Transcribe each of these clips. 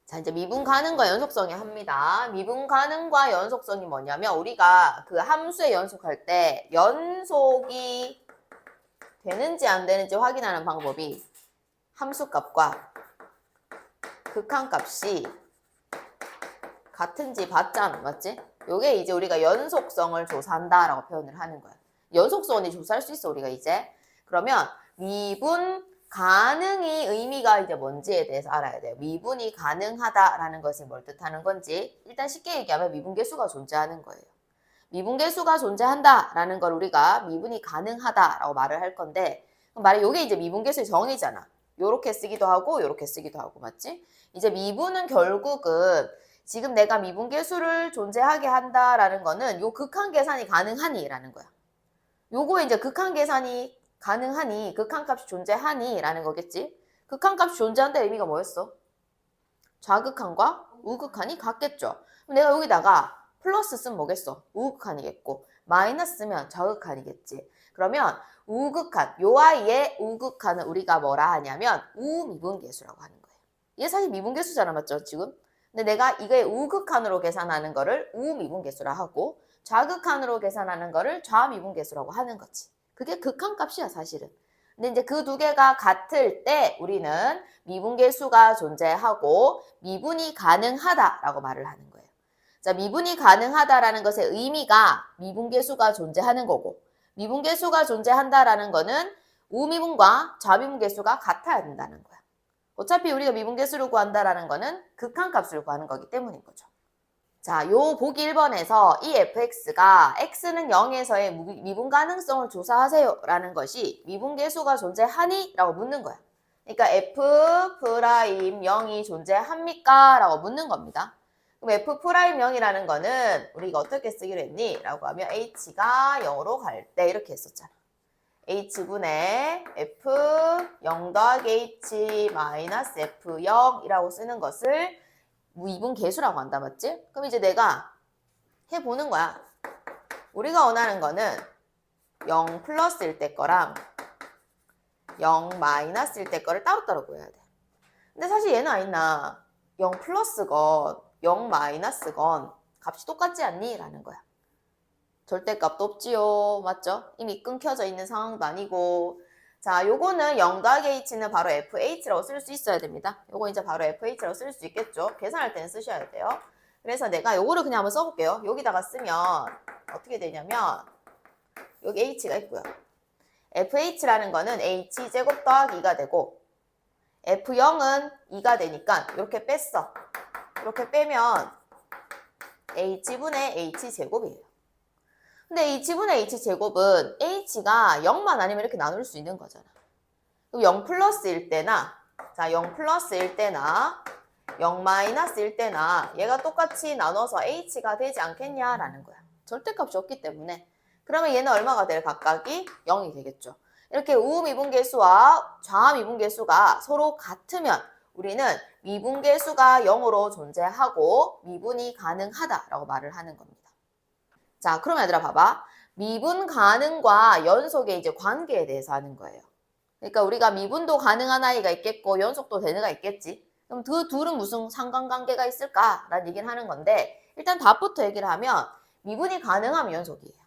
자, 이제 미분 가능과 연속성이 합니다. 미분 가능과 연속성이 뭐냐면 우리가 그 함수의 연속할 때 연속이 되는지 안 되는지 확인하는 방법이 함수값과 극한값이 같은지 받잖아, 맞지? 요게 이제 우리가 연속성을 조사한다라고 표현을 하는 거야. 연속성을 조사할 수 있어, 우리가 이제. 그러면 미분 가능이 의미가 이제 뭔지에 대해서 알아야 돼요. 미분이 가능하다라는 것이 뭘 뜻하는 건지 일단 쉽게 얘기하면 미분계수가 존재하는 거예요. 미분계수가 존재한다라는 걸 우리가 미분이 가능하다라고 말을 할 건데 말해 요게 이제 미분계수의 정의잖아. 요렇게 쓰기도 하고 요렇게 쓰기도 하고 맞지? 이제 미분은 결국은 지금 내가 미분계수를 존재하게 한다라는 거는 요 극한 계산이 가능하니라는 거야. 요거에 이제 극한 계산이 가능하니, 극한값이 존재하니 라는 거겠지. 극한값이 존재한다의 의미가 뭐였어? 좌극한과 우극한이 같겠죠. 그럼 내가 여기다가 플러스 쓰면 뭐겠어? 우극한이겠고 마이너스 쓰면 좌극한이겠지. 그러면 우극한, 요 아이의 우극한은 우리가 뭐라 하냐면 우미분계수라고 하는 거예요. 이게 사실 미분계수잖아, 맞죠, 지금? 근데 내가 이게 우극한으로 계산하는 거를 우미분계수라 하고 좌극한으로 계산하는 거를 좌미분계수라고 하는 거지. 그게 극한값이야, 사실은. 근데 이제 그 두 개가 같을 때 우리는 미분계수가 존재하고 미분이 가능하다라고 말을 하는 거예요. 자, 미분이 가능하다라는 것의 의미가 미분계수가 존재하는 거고 미분계수가 존재한다라는 거는 우미분과 좌미분계수가 같아야 된다는 거야. 어차피 우리가 미분계수를 구한다라는 거는 극한값을 구하는 거기 때문인 거죠. 자, 요 보기 1번에서 이 fx가 x는 0에서의 미분 가능성을 조사하세요 라는 것이 미분계수가 존재하니? 라고 묻는 거야. 그러니까 f'0이 존재합니까? 라고 묻는 겁니다. 그럼 f'0이라는 거는 우리가 어떻게 쓰기로 했니? 라고 하면 h가 0으로 갈 때 이렇게 했었잖아. h분의 f0 더하기 h 마이너스 f0이라고 쓰는 것을 미분계수라고 한다, 맞지? 그럼 이제 내가 해보는 거야. 우리가 원하는 거는 0 플러스일 때 거랑 0 마이너스일 때 거를 따로따로 구해야 돼. 근데 사실 얘는 아니나 0 플러스건 0 마이너스건 값이 똑같지 않니? 라는 거야. 절대값도 없지요. 맞죠? 이미 끊겨져 있는 상황도 아니고 자, 요거는 0 더하기 h는 바로 fh라고 쓸 수 있어야 됩니다. 요거 이제 바로 fh라고 쓸 수 있겠죠? 계산할 때는 쓰셔야 돼요. 그래서 내가 요거를 그냥 한번 써볼게요. 여기다가 쓰면 어떻게 되냐면 여기 h가 있고요. fh라는 거는 h제곱 더하기 2가 되고 f0은 2가 되니까 이렇게 뺐어. 이렇게 빼면 h분의 h제곱이에요. 근데 h분의 h제곱은 h가 0만 아니면 이렇게 나눌 수 있는 거잖아. 그럼 0 플러스일 때나 자 0 플러스일 때나 0 마이너스일 때나 얘가 똑같이 나눠서 h가 되지 않겠냐라는 거야. 절대값이 없기 때문에. 그러면 얘는 얼마가 될 각각이 0이 되겠죠. 이렇게 우미분계수와 좌미분계수가 서로 같으면 우리는 미분계수가 0으로 존재하고 미분이 가능하다라고 말을 하는 겁니다. 자, 그럼 얘들아 봐봐. 미분 가능과 연속의 이제 관계에 대해서 하는 거예요. 그러니까 우리가 미분도 가능한 아이가 있겠고 연속도 되는 아이가 있겠지. 그럼 그 둘은 무슨 상관관계가 있을까라는 얘기를 하는 건데 일단 답부터 얘기를 하면 미분이 가능하면 연속이에요.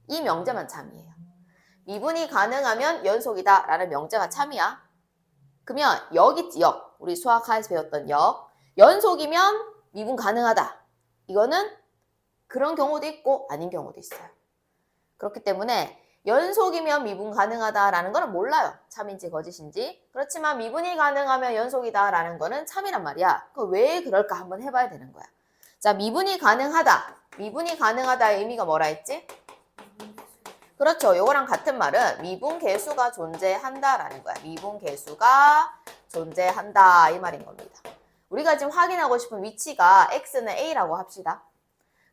이 명제만 참이에요. 미분이 가능하면 연속이다라는 명제가 참이야. 그러면 역 있지, 역. 우리 수학하에서 배웠던 역. 연속이면 미분 가능하다. 이거는 그런 경우도 있고 아닌 경우도 있어요. 그렇기 때문에 연속이면 미분 가능하다라는 거는 몰라요. 참인지 거짓인지. 그렇지만 미분이 가능하면 연속이다라는 거는 참이란 말이야. 왜 그럴까 한번 해봐야 되는 거야. 자, 미분이 가능하다. 미분이 가능하다의 의미가 뭐라 했지? 그렇죠. 요거랑 같은 말은 미분계수가 존재한다라는 거야. 미분계수가 존재한다 이 말인 겁니다. 우리가 지금 확인하고 싶은 위치가 x는 a라고 합시다.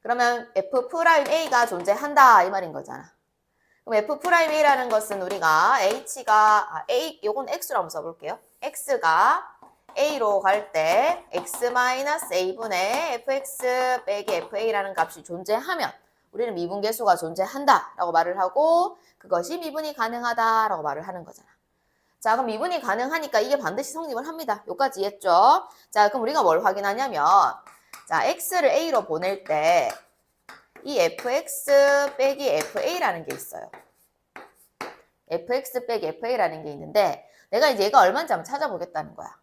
그러면 f'a가 존재한다 이 말인 거잖아. 그럼 f'a라는 것은 우리가 h가 a 요건 x로 한번 써볼게요. x가 a로 갈 때 x-a분의 fx 빼기 fa라는 값이 존재하면 우리는 미분계수가 존재한다라고 말을 하고 그것이 미분이 가능하다라고 말을 하는 거잖아. 자, 그럼 미분이 가능하니까 이게 반드시 성립을 합니다. 여기까지 이해했죠? 자, 그럼 우리가 뭘 확인하냐면, 자, x를 a로 보낼 때 이 fx 빼기 fa라는 게 있어요. fx 빼기 fa라는 게 있는데 내가 이제 얘가 얼마인지 한번 찾아보겠다는 거야.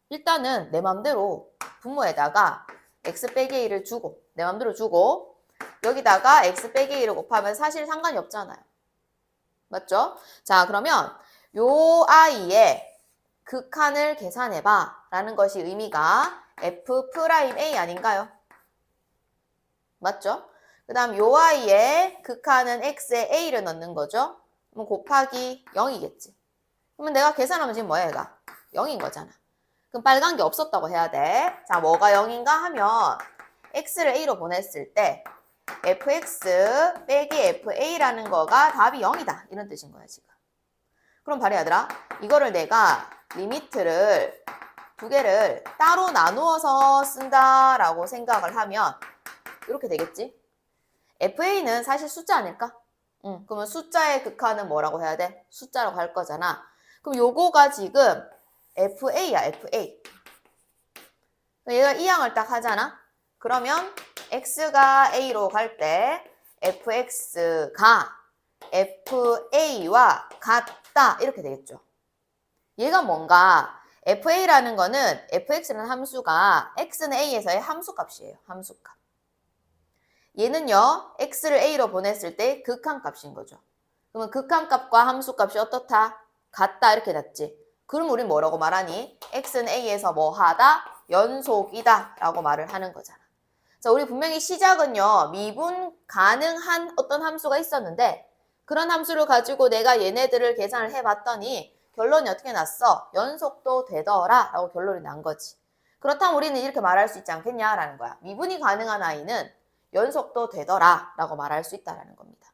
일단은 내 맘대로 분모에다가 x 빼기 a를 주고 내 맘대로 주고 여기다가 x 빼기 a를 곱하면 사실 상관이 없잖아요. 맞죠? 자, 그러면 요 아이의 극한을 계산해봐 라는 것이 의미가 f'A 아닌가요? 맞죠? 그 다음 요 아이의 극한은 x에 a를 넣는 거죠. 그럼 곱하기 0이겠지. 그러면 내가 계산하면 지금 뭐야 얘가? 0인 거잖아. 그럼 빨간 게 없었다고 해야 돼. 자, 뭐가 0인가 하면 x를 a로 보냈을 때 fx 빼기 fa라는 거가 답이 0이다. 이런 뜻인 거야 지금. 그럼 봐라 얘들아. 이거를 내가 리미트를 두 개를 따로 나누어서 쓴다라고 생각을 하면 이렇게 되겠지? fa는 사실 숫자 아닐까? 그러면 숫자의 극한은 뭐라고 해야 돼? 숫자라고 할 거잖아. 그럼 요거가 지금 fa야, fa. 얘가 이 항을 딱 하잖아? 그러면 x가 a로 갈 때 fx가 fa와 같다. 이렇게 되겠죠. 얘가 뭔가 fa라는 거는 fx라는 함수가 x는 a에서의 함수값이에요. 함수값. 얘는요. x를 a로 보냈을 때 극한값인 거죠. 그러면 극한값과 함수값이 어떻다? 같다 이렇게 났지. 그럼 우린 뭐라고 말하니? x는 a에서 뭐 하다? 연속이다 라고 말을 하는 거잖아. 자, 우리 분명히 시작은요. 미분 가능한 어떤 함수가 있었는데 그런 함수를 가지고 내가 얘네들을 계산을 해봤더니 결론이 어떻게 났어? 연속도 되더라 라고 결론이 난 거지. 그렇다면 우리는 이렇게 말할 수 있지 않겠냐라는 거야. 미분이 가능한 아이는 연속도 되더라 라고 말할 수 있다라는 겁니다.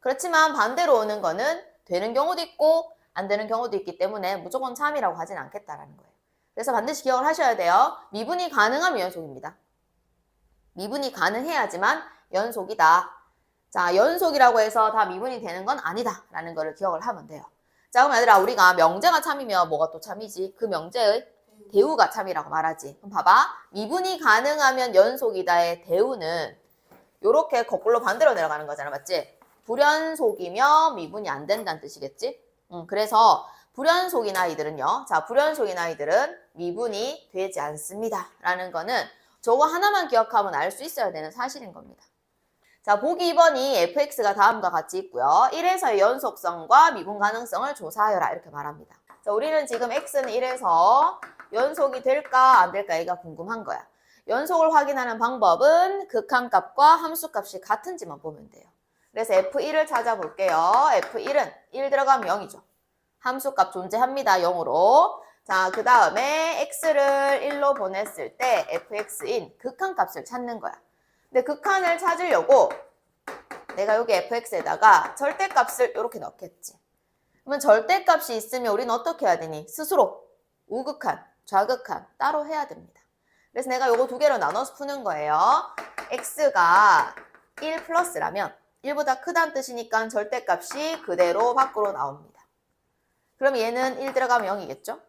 그렇지만 반대로 오는 거는 되는 경우도 있고 안 되는 경우도 있기 때문에 무조건 참이라고 하진 않겠다라는 거예요. 그래서 반드시 기억을 하셔야 돼요. 미분이 가능하면 연속입니다. 미분이 가능해야지만 연속이다. 자, 연속이라고 해서 다 미분이 되는 건 아니다 라는 거를 기억을 하면 돼요. 자, 그럼 얘들아 우리가 명제가 참이면 뭐가 또 참이지? 그 명제의 대우가 참이라고 말하지. 그럼 봐봐. 미분이 가능하면 연속이다의 대우는 요렇게 거꾸로 반대로 내려가는 거잖아. 맞지? 불연속이면 미분이 안 된다는 뜻이겠지? 그래서 불연속인 아이들은요. 자, 불연속인 아이들은 미분이 되지 않습니다. 라는 거는 저거 하나만 기억하면 알 수 있어야 되는 사실인 겁니다. 자, 보기 2번이 fx가 다음과 같이 있고요. 1에서의 연속성과 미분 가능성을 조사하여라 이렇게 말합니다. 자, 우리는 지금 x는 1에서 연속이 될까 안 될까 얘가 궁금한 거야. 연속을 확인하는 방법은 극한값과 함수값이 같은지만 보면 돼요. 그래서 f1을 찾아볼게요. f1은 1 들어가면 0이죠. 함수값 존재합니다. 0으로. 자, 그 다음에 x를 1로 보냈을 때 fx인 극한값을 찾는 거야. 근데 극한을 찾으려고 내가 여기 fx에다가 절대값을 이렇게 넣겠지. 그러면 절대값이 있으면 우리는 어떻게 해야 되니? 스스로 우극한, 좌극한 따로 해야 됩니다. 그래서 내가 요거 두 개로 나눠서 푸는 거예요. x가 1 플러스라면 1보다 크다는 뜻이니까 절대값이 그대로 밖으로 나옵니다. 그럼 얘는 1 들어가면 0이겠죠?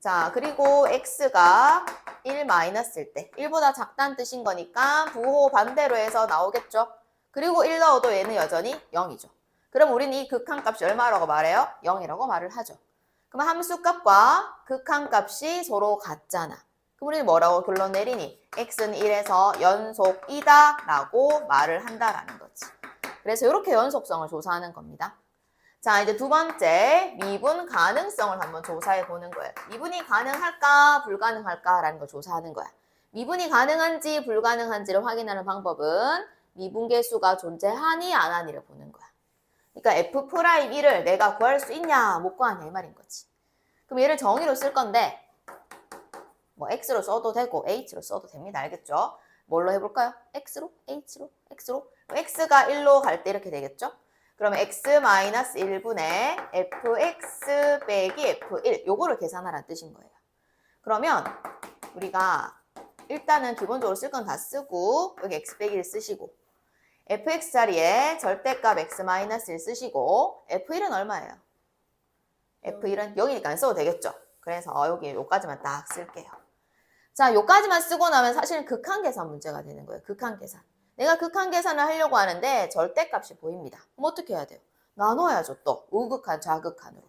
자, 그리고 x가 1 마이너스일 때 1보다 작다는 뜻인 거니까 부호 반대로 해서 나오겠죠? 그리고 1 넣어도 얘는 여전히 0이죠. 그럼 우리는 이 극한값이 얼마라고 말해요? 0이라고 말을 하죠. 그럼 함수값과 극한값이 서로 같잖아. 그럼 우리는 뭐라고 결론 내리니? x는 1에서 연속이다 라고 말을 한다라는 거지. 그래서 이렇게 연속성을 조사하는 겁니다. 자, 이제 두 번째 미분 가능성을 한번 조사해 보는 거예요. 미분이 가능할까 불가능할까 라는 걸 조사하는 거야. 미분이 가능한지 불가능한지를 확인하는 방법은 미분계수가 존재하니 안 하니를 보는 거야. 그러니까 f'1을 내가 구할 수 있냐 못 구하냐 이 말인 거지. 그럼 얘를 정의로 쓸 건데 뭐 x로 써도 되고 h로 써도 됩니다. 알겠죠? 뭘로 해볼까요? x로? h로? x로? x가 1로 갈 때 이렇게 되겠죠? 그러면 x-1분의 fx 빼기 f1 요거를 계산하라는 뜻인 거예요. 그러면 우리가 일단은 기본적으로 쓸 건 다 쓰고 여기 x 빼기를 쓰시고 fx 자리에 절대값 x-1 쓰시고 f1은 얼마예요? F1은 0이니까 안 써도 되겠죠. 그래서 여기 요까지만 딱 쓸게요. 자, 요까지만 쓰고 나면 사실은 극한계산 문제가 되는 거예요. 극한계산. 내가 극한계산을 하려고 하는데 절대값이 보입니다. 그럼 어떻게 해야 돼요? 나눠야죠, 또. 우극한, 좌극한으로.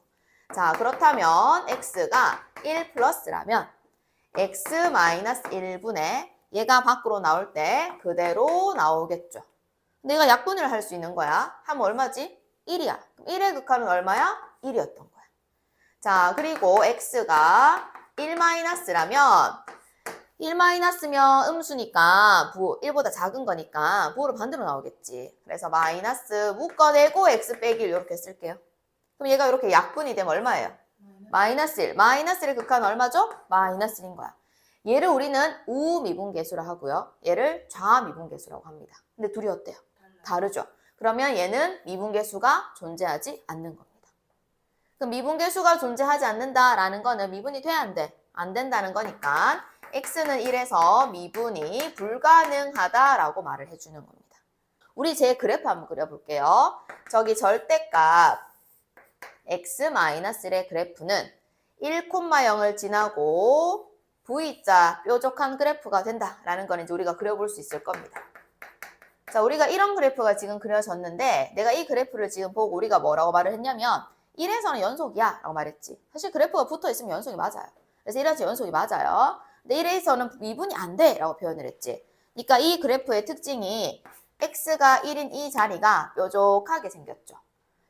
자, 그렇다면 x가 1 플러스라면 x-1분의 얘가 밖으로 나올 때 그대로 나오겠죠. 내가 약분을 할 수 있는 거야. 하면 얼마지? 1이야. 그럼 1의 극한은 얼마야? 1이었던 거야. 자, 그리고 x가 1-라면 1-면 음수니까 1보다 작은 거니까 부호로 반대로 나오겠지. 그래서 마이너스 묶어내고 x 빼기 1 이렇게 쓸게요. 그럼 얘가 이렇게 약분이 되면 얼마예요? 마이너스 1. 마이너스 1의 극한은 얼마죠? 마이너스 1인 거야. 얘를 우리는 우미분계수라 하고요. 얘를 좌미분계수라고 합니다. 근데 둘이 어때요? 다르죠. 그러면 얘는 미분계수가 존재하지 않는 겁니다. 그럼 미분계수가 존재하지 않는다라는 거는 미분이 돼, 안 돼? 안 된다는 거니까 x는 1에서 미분이 불가능하다라고 말을 해주는 겁니다. 우리 제 그래프 한번 그려볼게요. 저기 절대값 x-1의 그래프는 1,0을 지나고 V자 뾰족한 그래프가 된다라는 거는 이제 우리가 그려볼 수 있을 겁니다. 자, 우리가 이런 그래프가 지금 그려졌는데 내가 이 그래프를 지금 보고 우리가 뭐라고 말을 했냐면 1에서는 연속이야 라고 말했지. 사실 그래프가 붙어 있으면 연속이 맞아요. 그래서 1에서 연속이 맞아요. 근데 1에서는 미분이 안 돼 라고 표현을 했지. 그러니까 이 그래프의 특징이 x가 1인 이 자리가 뾰족하게 생겼죠.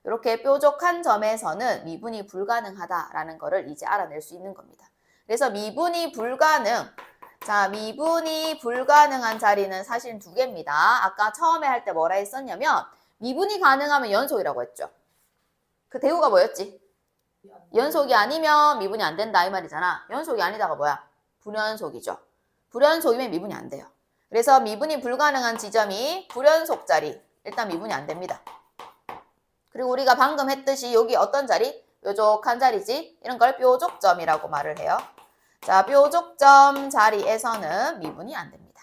이렇게 뾰족한 점에서는 미분이 불가능하다라는 거를 이제 알아낼 수 있는 겁니다. 그래서 미분이 불가능. 자, 미분이 불가능한 자리는 사실 두 개입니다. 아까 처음에 할 때 뭐라 했었냐면 미분이 가능하면 연속이라고 했죠. 그 대우가 뭐였지? 연속이 아니면 미분이 안 된다 이 말이잖아. 연속이 아니다가 뭐야? 불연속이죠. 불연속이면 미분이 안 돼요. 그래서 미분이 불가능한 지점이 불연속 자리. 일단 미분이 안 됩니다. 그리고 우리가 방금 했듯이 여기 어떤 자리? 뾰족한 자리지? 이런 걸 뾰족점이라고 말을 해요. 자, 뾰족점 자리에서는 미분이 안 됩니다.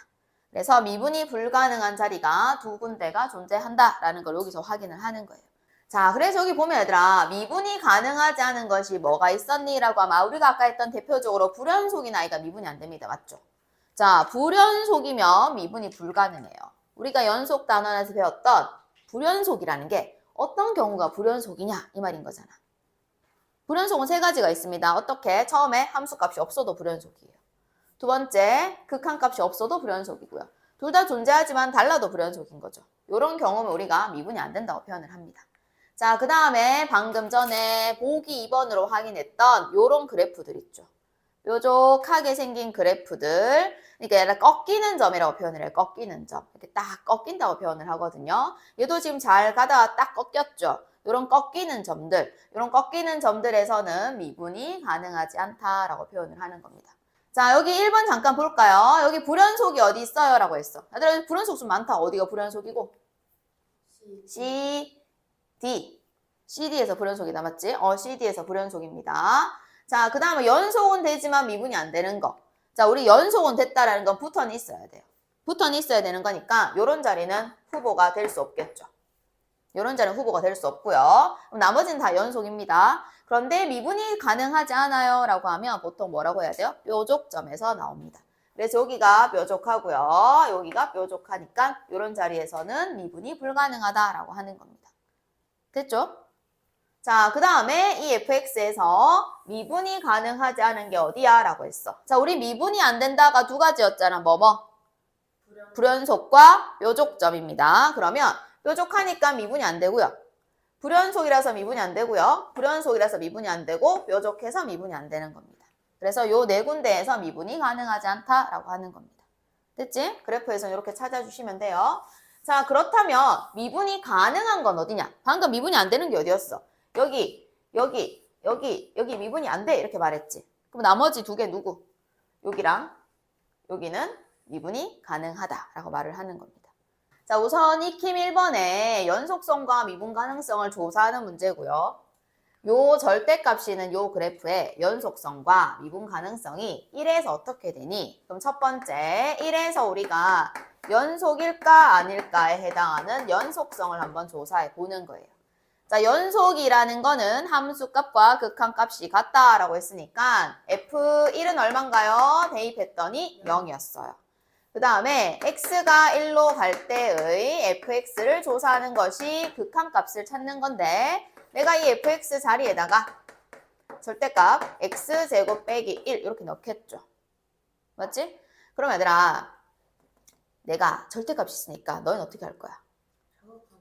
그래서 미분이 불가능한 자리가 두 군데가 존재한다라는 걸 여기서 확인을 하는 거예요. 자, 그래서 여기 보면 얘들아, 미분이 가능하지 않은 것이 뭐가 있었니? 라고 하면 우리가 아까 했던 대표적으로 불연속이나 아이가 미분이 안 됩니다. 맞죠? 자, 불연속이면 미분이 불가능해요. 우리가 연속 단원에서 배웠던 불연속이라는 게 어떤 경우가 불연속이냐? 이 말인 거잖아. 불연속은 세 가지가 있습니다. 어떻게? 처음에 함수값이 없어도 불연속이에요. 두 번째, 극한값이 없어도 불연속이고요. 둘 다 존재하지만 달라도 불연속인 거죠. 이런 경우는 우리가 미분이 안 된다고 표현을 합니다. 자, 그 다음에 방금 전에 보기 2번으로 확인했던 이런 그래프들 있죠. 뾰족하게 생긴 그래프들. 그러니까 얘를 꺾이는 점이라고 표현을 해요. 꺾이는 점. 이렇게 딱 꺾인다고 표현을 하거든요. 얘도 지금 잘 가다가 딱 꺾였죠. 이런 꺾이는 점들, 이런 꺾이는 점들에서는 미분이 가능하지 않다라고 표현을 하는 겁니다. 자, 여기 1번 잠깐 볼까요? 여기 불연속이 어디 있어요? 라고 했어. 얘들아, 불연속 좀 많다. 어디가 불연속이고? C, D. CD에서 불연속이다, 맞지? CD에서 불연속입니다. 자, 그 다음에 연속은 되지만 미분이 안 되는 거. 자, 우리 연속은 됐다라는 건 붙어는 있어야 돼요. 붙어는 있어야 되는 거니까 요런 자리는 후보가 될 수 없겠죠. 요런 자리는 후보가 될 수 없고요. 그럼 나머지는 다 연속입니다. 그런데 미분이 가능하지 않아요 라고 하면 보통 뭐라고 해야 돼요? 뾰족점에서 나옵니다. 그래서 여기가 뾰족하고요. 여기가 뾰족하니까 요런 자리에서는 미분이 불가능하다라고 하는 겁니다. 됐죠? 자, 그 다음에 이 fx에서 미분이 가능하지 않은 게 어디야? 라고 했어. 자, 우리 미분이 안 된다가 두 가지였잖아. 뭐뭐? 불연속과 뾰족점입니다. 그러면 뾰족하니까 미분이 안 되고요. 불연속이라서 미분이 안 되고요. 불연속이라서 미분이 안 되고 뾰족해서 미분이 안 되는 겁니다. 그래서 요 네 군데에서 미분이 가능하지 않다라고 하는 겁니다. 됐지? 그래프에서는 이렇게 찾아주시면 돼요. 자, 그렇다면 미분이 가능한 건 어디냐? 방금 미분이 안 되는 게 어디였어? 여기 미분이 안 돼 이렇게 말했지. 그럼 나머지 두 개 누구? 여기랑 여기는 미분이 가능하다라고 말을 하는 겁니다. 자, 우선 익힘 1번에 연속성과 미분 가능성을 조사하는 문제고요. 요 절대값이는 요 그래프의 연속성과 미분 가능성이 1에서 어떻게 되니? 그럼 첫 번째 1에서 우리가 연속일까 아닐까에 해당하는 연속성을 한번 조사해 보는 거예요. 자, 연속이라는 거는 함수값과 극한값이 같다라고 했으니까 F1은 얼마인가요? 대입했더니 0이었어요. 그 다음에 x가 1로 갈 때의 fx를 조사하는 것이 극한값을 찾는 건데 내가 이 fx 자리에다가 절대값 x제곱 빼기 1 이렇게 넣겠죠. 맞지? 그럼 얘들아 내가 절대값이 있으니까 너희는 어떻게 할 거야?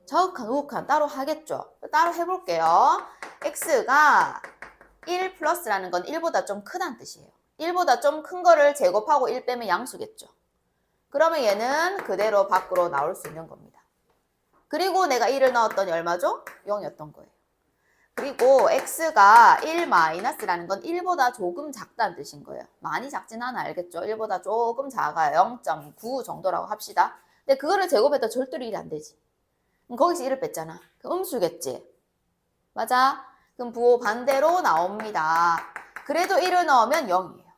저극한, 우극한 따로 하겠죠. 따로 해볼게요. x가 1 플러스라는 건 1보다 좀 크다는 뜻이에요. 1보다 좀 큰 거를 제곱하고 1 빼면 양수겠죠. 그러면 얘는 그대로 밖으로 나올 수 있는 겁니다. 그리고 내가 1을 넣었더니 얼마죠? 0이었던 거예요. 그리고 x가 1 마이너스라는 건 1보다 조금 작다는 뜻인 거예요. 많이 작진 않아 알겠죠? 1보다 조금 작아요. 0.9 정도라고 합시다. 근데 그거를 제곱해도 절대로 1이 안 되지. 그럼 거기서 1을 뺐잖아. 그럼 음수겠지? 맞아? 그럼 부호 반대로 나옵니다. 그래도 1을 넣으면 0이에요.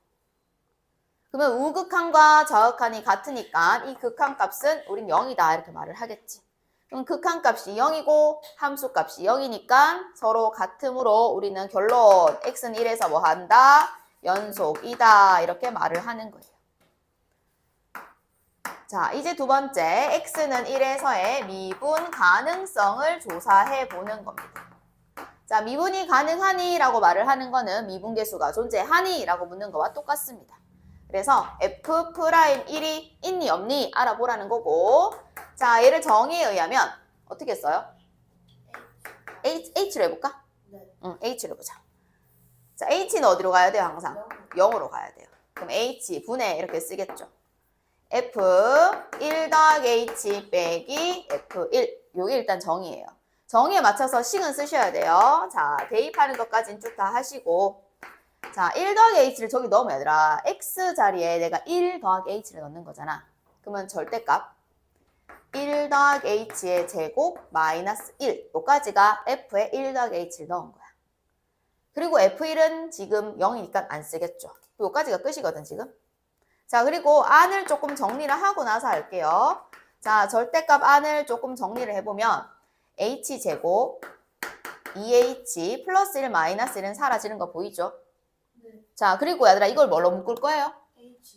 그러면 우극한과 저극한이 같으니까 이 극한값은 우린 0이다 이렇게 말을 하겠지. 그럼 극한값이 0이고 함수값이 0이니까 서로 같으므로 우리는 결론 x는 1에서 뭐 한다? 연속이다 이렇게 말을 하는 거예요. 자, 이제 두 번째 x는 1에서의 미분 가능성을 조사해 보는 겁니다. 자, 미분이 가능하니? 라고 말을 하는 거는 미분계수가 존재하니? 라고 묻는 거와 똑같습니다. 그래서 f'1이 있니 없니 알아보라는 거고 자 얘를 정의에 의하면 어떻게 써요? H로 해볼까? 네. 응, H로 해보자. 자 H는 어디로 가야 돼요 항상? 0으로 가야 돼요. 그럼 H 분해 이렇게 쓰겠죠. F1 더하기 H 빼기 F1 요게 일단 정의예요. 정의에 맞춰서 식은 쓰셔야 돼요. 자 대입하는 것까지는 쭉 다 하시고 자, 1 더하기 h를 저기 넣으면 얘들아 x 자리에 내가 1 더하기 h를 넣는 거잖아. 그러면 절대값 1 더하기 h의 제곱 마이너스 1 요까지가 f에 1 더하기 h를 넣은 거야. 그리고 f1은 지금 0이니까 안 쓰겠죠. 요까지가 끝이거든 지금. 자 그리고 안을 조금 정리를 하고 나서 할게요. 자 절대값 안을 조금 정리를 해보면 h제곱 2h 플러스 1 마이너스 1은 사라지는 거 보이죠? 자, 그리고 얘들아 이걸 뭘로 묶을 거예요?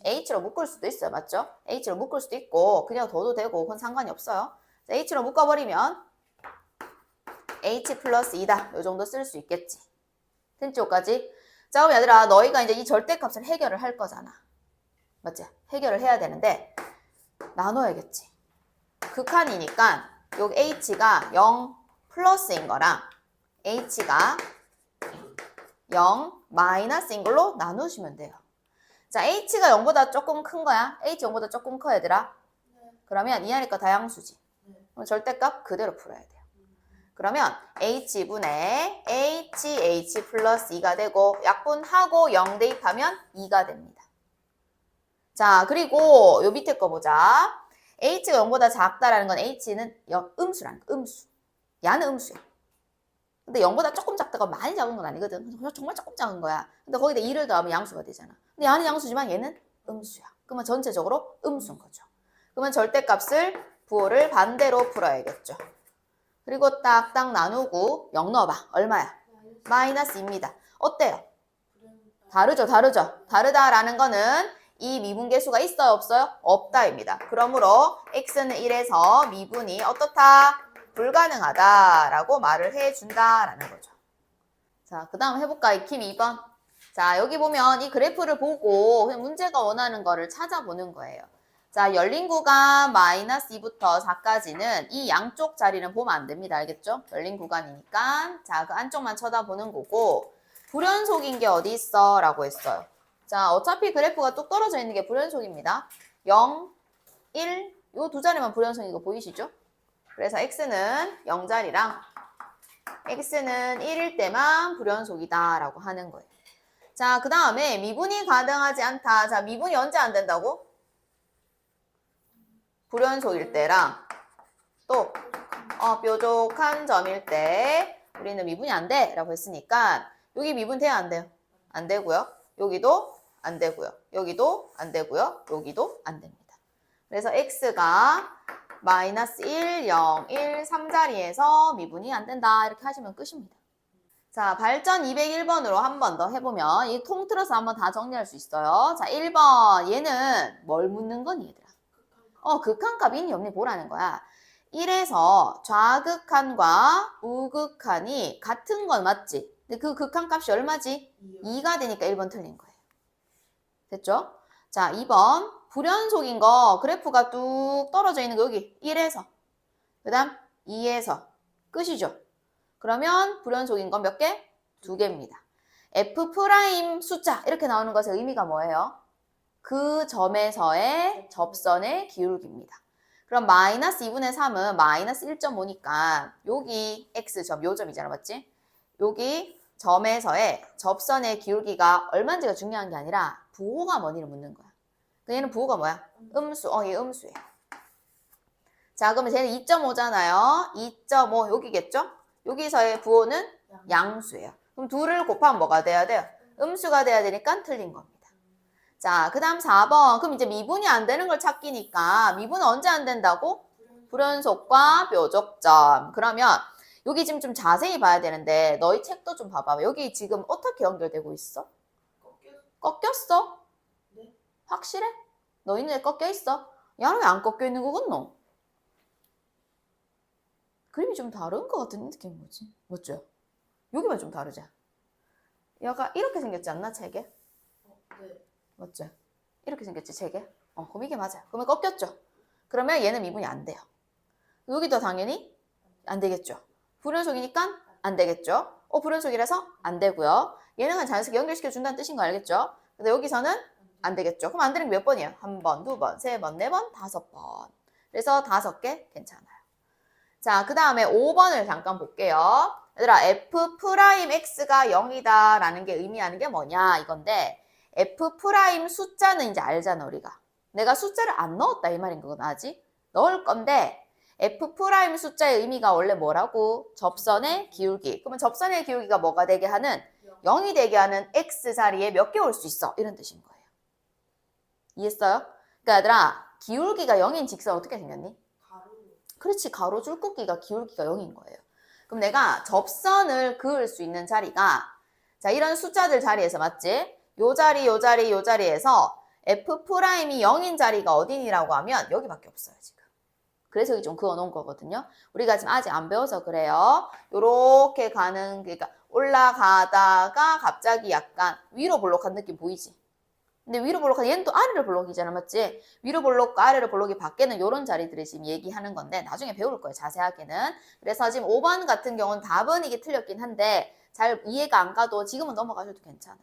H로 묶을 수도 있어요. 맞죠? H로 묶을 수도 있고 그냥 둬도 되고 그건 상관이 없어요. 자, H로 묶어버리면 H 플러스 2다. 요 정도 쓸 수 있겠지. 됐지? 여기까지? 자, 그럼 얘들아 너희가 이제 이 절대값을 해결을 할 거잖아. 맞지? 해결을 해야 되는데 나눠야겠지. 극한이니까 요 H가 0 플러스인 거랑 H가 0 마이너스인 걸로 나누시면 돼요. 자, H가 0보다 조금 큰 거야. H 0보다 조금 커 얘들아. 그러면 이 안에 거 다양수지. 그럼 절대값 그대로 풀어야 돼요. 그러면 H분의 H 플러스 2가 되고 약분하고 0 대입하면 2가 됩니다. 자, 그리고 요 밑에 거 보자. H가 0보다 작다라는 건 H는 음수라는 거, 음수. 야는 음수야. 근데 0보다 조금 작다가 많이 작은 건 아니거든. 정말 조금 작은 거야. 근데 거기다 2를 더하면 양수가 되잖아. 근데 얘는 양수지만 얘는 음수야. 그러면 전체적으로 음수인 거죠. 그러면 절대값을 부호를 반대로 풀어야겠죠. 그리고 딱딱 나누고 0 넣어봐. 얼마야? 마이너스입니다. 어때요? 다르죠, 다르죠. 다르다라는 거는 이 미분계수가 있어요, 없어요? 없다입니다. 그러므로 x는 1에서 미분이 어떻다? 불가능하다라고 말을 해준다라는 거죠. 자, 그 다음 해볼까? 익힘 2번. 자, 여기 보면 이 그래프를 보고 그냥 문제가 원하는 거를 찾아보는 거예요. 자, 열린 구간 마이너스 2부터 4까지는 이 양쪽 자리는 보면 안 됩니다. 알겠죠? 열린 구간이니까. 자, 그 안쪽만 쳐다보는 거고 불연속인 게 어디 있어? 라고 했어요. 자, 어차피 그래프가 뚝 떨어져 있는 게 불연속입니다. 0, 1, 요 두 자리만 불연속인 거 보이시죠? 그래서 x는 0자리랑 x는 1일 때만 불연속이다 라고 하는 거예요. 자, 그 다음에 미분이 가능하지 않다. 자, 미분이 언제 안 된다고? 불연속일 때랑 또 뾰족한 점일 때 우리는 미분이 안 돼 라고 했으니까 여기 미분 돼야 안 돼요? 안 되고요. 여기도 안 되고요. 여기도 안 되고요. 여기도 안 됩니다. 그래서 x가 마이너스 1, 0, 1, 3자리에서 미분이 안 된다. 이렇게 하시면 끝입니다. 자, 발전 201번으로 한 번 더 해보면 이 통틀어서 한번 다 정리할 수 있어요. 자, 1번 얘는 뭘 묻는 거니 얘들아? 극한값 있니 없니 보라는 거야. 1에서 좌극한과 우극한이 같은 건 맞지? 근데 그 극한값이 얼마지? 2가 되니까 1번 틀린 거예요. 됐죠? 자, 2번 불연속인 거 그래프가 뚝 떨어져 있는 거 여기 1에서 그 다음 2에서 끝이죠. 그러면 불연속인 건 몇 개? 2개입니다. F' 숫자 이렇게 나오는 것의 의미가 뭐예요? 그 점에서의 접선의 기울기입니다. 그럼 마이너스 2분의 3은 마이너스 1.5니까 여기 X점, 요 점이잖아, 맞지? 여기 점에서의 접선의 기울기가 얼마인지가 중요한 게 아니라 부호가 뭐니를 묻는 거야. 얘는 부호가 뭐야? 음수, 얘 음수예요. 자, 그러면 쟤는 2.5잖아요. 2.5 여기겠죠? 여기서의 부호는 양수예요. 그럼 2를 곱하면 뭐가 돼야 돼요? 음수가 돼야 되니까 틀린 겁니다. 자, 그 다음 4번. 그럼 이제 미분이 안 되는 걸 찾기니까 미분은 언제 안 된다고? 불연속과 뾰족점. 그러면 여기 지금 좀 자세히 봐야 되는데 너희 책도 좀 봐봐. 여기 지금 어떻게 연결되고 있어? 꺾였어? 네. 확실해? 너희는 왜 꺾여 있어? 야는 왜 안 꺾여 있는 거겠노? 그림이 좀 다른 것 같은 느낌이 뭐지? 맞죠? 여기만 좀 다르지? 얘가 이렇게 생겼지 않나, 책에? 네. 맞죠? 이렇게 생겼지, 책에? 그럼 이게 맞아요. 그러면 꺾였죠? 그러면 얘는 미분이 안 돼요. 여기도 당연히 안 되겠죠? 불연속이니까 안 되겠죠? 불연속이라서 안 되고요. 얘는 그냥 자연스럽게 연결시켜 준다는 뜻인 거 알겠죠? 근데 여기서는 안 되겠죠? 그럼 안 되는 게 몇 번이에요? 1번, 2번, 3번, 4번, 5번. 그래서 5개 괜찮아요. 자, 그 다음에 5번을 잠깐 볼게요. 얘들아, F'X가 0이다 라는 게 의미하는 게 뭐냐 이건데 F' 숫자는 이제 알잖아 우리가. 내가 숫자를 안 넣었다 이 말인 거구나 아직. 넣을 건데 F' 숫자의 의미가 원래 뭐라고? 접선의 기울기. 그러면 접선의 기울기가 뭐가 되게 하는? 0이 되게 하는 X 자리에 몇 개 올 수 있어? 이런 뜻인 거예요. 이해했어요? 그러니까 얘들아 기울기가 0인 직선 어떻게 생겼니? 그렇지, 가로 줄긋기가 기울기가 0인 거예요. 그럼 내가 접선을 그을 수 있는 자리가 자 이런 숫자들 자리에서 맞지? 요 자리, 요 자리, 요 자리에서 F'이 0인 자리가 어디니라고 하면 여기밖에 없어요, 지금. 그래서 여기 좀 그어놓은 거거든요. 우리가 지금 아직 안 배워서 그래요. 요렇게 가는, 그러니까 올라가다가 갑자기 약간 위로 볼록한 느낌 보이지? 근데 위로 볼록한 얘는 또 아래로 볼록이잖아, 맞지? 위로 볼록과 아래로 볼록이 밖에는 이런 자리들을 지금 얘기하는 건데 나중에 배울 거예요, 자세하게는. 그래서 지금 5번 같은 경우는 답은 이게 틀렸긴 한데 잘 이해가 안 가도 지금은 넘어가셔도 괜찮아요.